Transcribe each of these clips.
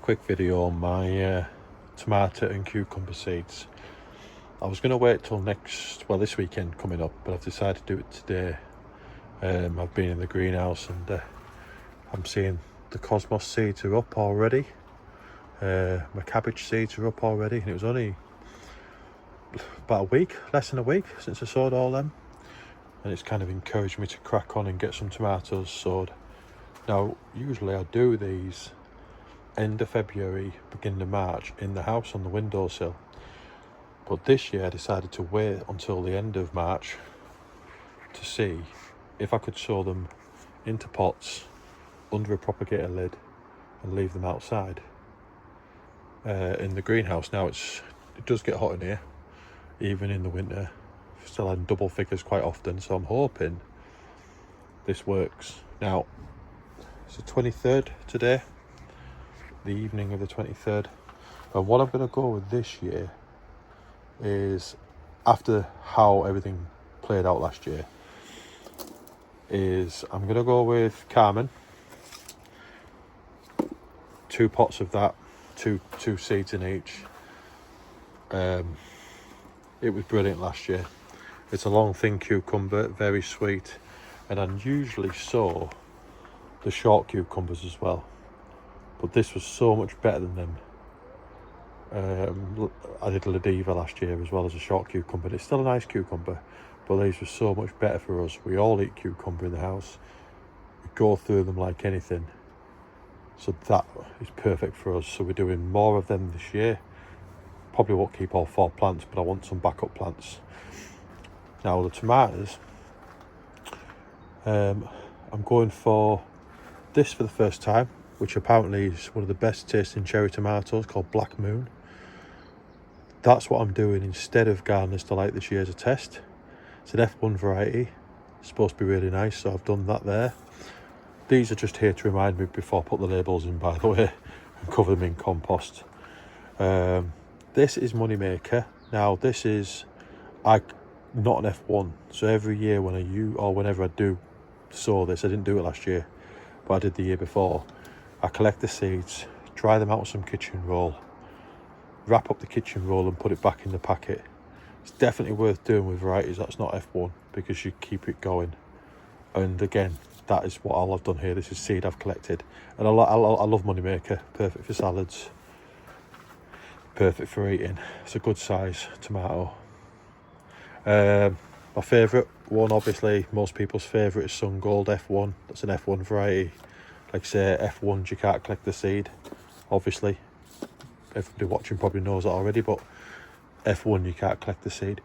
quick video on my tomato and cucumber seeds. I was going to wait till this weekend coming up, but I've decided to do it today. I've been in the greenhouse and I'm seeing the cosmos seeds are up already. My cabbage seeds are up already, and it was only about a week, less than a week since I sowed all them, and it's kind of encouraged me to crack on and get some tomatoes sowed. Now usually I do these end of February, beginning of March in the house on the windowsill, but this year I decided to wait until the end of March to see if I could sow them into pots under a propagator lid and leave them outside in the greenhouse. Now it does get hot in here, even in the winter, still in double figures quite often, so I'm hoping this works. Now it's the 23rd today, the evening of the 23rd, and what I'm going to go with this year is, after how everything played out last year, is I'm going to go with Carmen, 2 pots of that, two seeds in each. It was brilliant last year. It's a long thin cucumber, very sweet, and I usually sow the short cucumbers as well, but this was so much better than them. I did Ladiva last year as well as a short cucumber. It's still a nice cucumber, but these were so much better for us. We all eat cucumber in the house. We go through them like anything, so that is perfect for us. So we're doing more of them this year. Probably won't keep all 4 plants, but I want some backup plants. Now the tomatoes, I'm going for this for the first time, which apparently is one of the best tasting cherry tomatoes, called Black Moon. That's what I'm doing instead of Gardener's Delight this year as a test. It's an F1 variety, it's supposed to be really nice, so I've done that there. These are just here to remind me before I put the labels in, by the way, and cover them in compost. This is Moneymaker. Now this is not an F1, so every year whenever I do sow this, I didn't do it last year, but I did the year before, I collect the seeds, dry them out with some kitchen roll, wrap up the kitchen roll and put it back in the packet. It's definitely worth doing with varieties that's not F1, because you keep it going. And again, that is what I've done here. This is seed I've collected, and I love Moneymaker. Perfect for salads, perfect for eating. It's a good size tomato. My favourite one, obviously most people's favourite, is Sun Gold F1. That's an F1 variety. Like I say, F1s you can't collect the seed, obviously. Everybody watching probably knows that already, but F1 you can't collect the seed.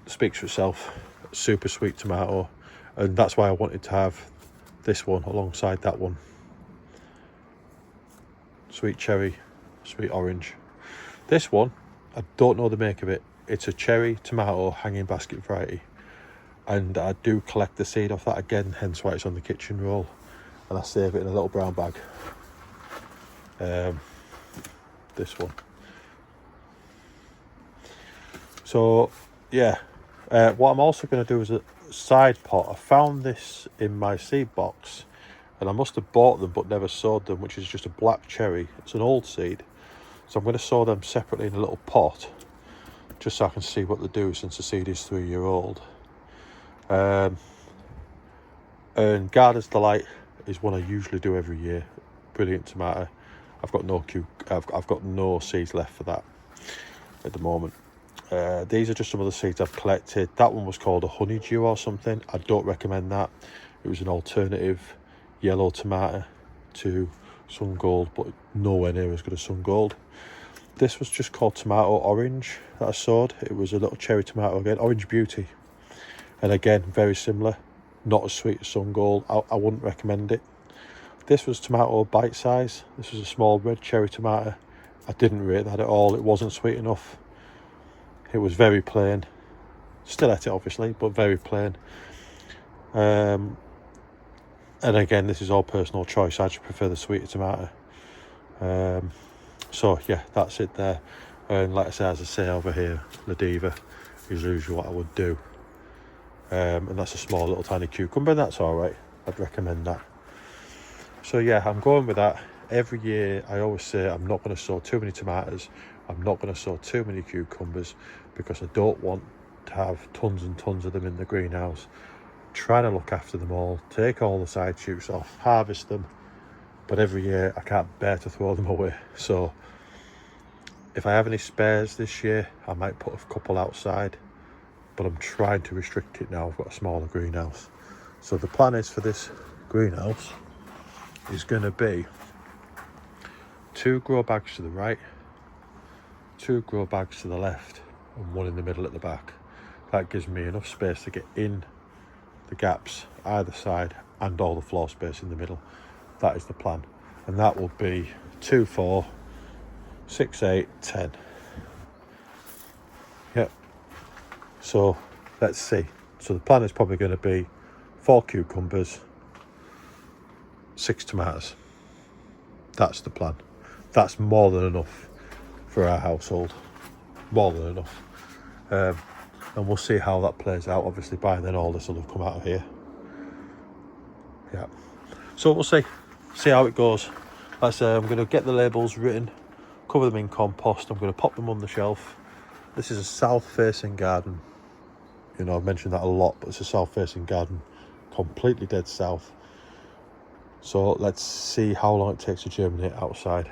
Speaks for itself. Super sweet tomato, and that's why I wanted to have this one alongside that one. Sweet cherry, sweet orange. This one, I don't know the make of it. It's a cherry tomato hanging basket variety, and I do collect the seed off that again, hence why it's on the kitchen roll, and I save it in a little brown bag. This one. So yeah, what I'm also going to do is a side pot. I found this in my seed box, and I must have bought them but never sowed them, which is just a black cherry. It's an old seed, so I'm going to sow them separately in a little pot, just so I can see what they do, since the seed is 3-year-old. And Gardener's Delight is one I usually do every year. Brilliant tomato. I've got no seeds left for that at the moment. These are just some of the seeds I've collected. That one was called a honeydew or something. I don't recommend that. It was an alternative yellow tomato to Sun Gold, but nowhere near as good as Sun Gold. This was just called Tomato Orange that I sowed. It was a little cherry tomato again, Orange Beauty. And again, very similar. Not as sweet as Sun Gold. I wouldn't recommend it. This was tomato bite size. This was a small red cherry tomato. I didn't rate that at all. It wasn't sweet enough. It was very plain. Still ate it obviously, but very plain. And again, this is all personal choice. I just prefer the sweeter tomato. So yeah, that's it there. And like I say, as I say over here, Ladiva is usually what I would do. And that's a small little tiny cucumber. That's all right. I'd recommend that. So yeah, I'm going with that. every year I always say I'm not going to sow too many tomatoes, I'm not going to sow too many cucumbers, because I don't want to have tons and tons of them in the greenhouse. Trying to look after them all, take all the side shoots off, harvest them, but every year I can't bear to throw them away. So if I have any spares this year, I might put a couple outside, but I'm trying to restrict it now. I've got a smaller greenhouse. So the plan is for this greenhouse is going to be 2 grow bags to the right, 2 grow bags to the left, and 1 in the middle at the back. That gives me enough space to get in the gaps either side and all the floor space in the middle. That is the plan, and that will be 2, 4, 6, 8, 10. Yep. So let's see. So the plan is probably going to be 4 cucumbers, 6 tomatoes. That's the plan. That's more than enough for our household. More than enough. And we'll see how that plays out. Obviously by then all this will have come out of here. Yeah. So we'll see how it goes. Like I say, I'm going to get the labels written, cover them in compost. I'm going to pop them on the shelf. This is a south facing garden. You know, I've mentioned that a lot, but it's a south facing garden, completely dead south. So let's see how long it takes to germinate outside.